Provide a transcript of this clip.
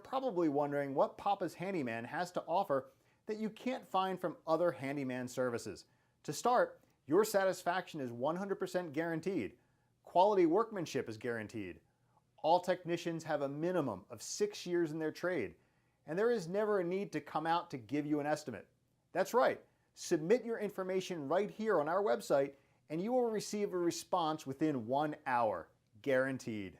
probably wondering what Papa's Handyman has to offer that you can't find from other handyman services. To start, your satisfaction is 100% guaranteed. Quality workmanship is guaranteed. All technicians have a minimum of 6 years in their trade, and there is never a need to come out to give you an estimate. That's right, submit your information right here on our website and you will receive a response within 1 hour, guaranteed.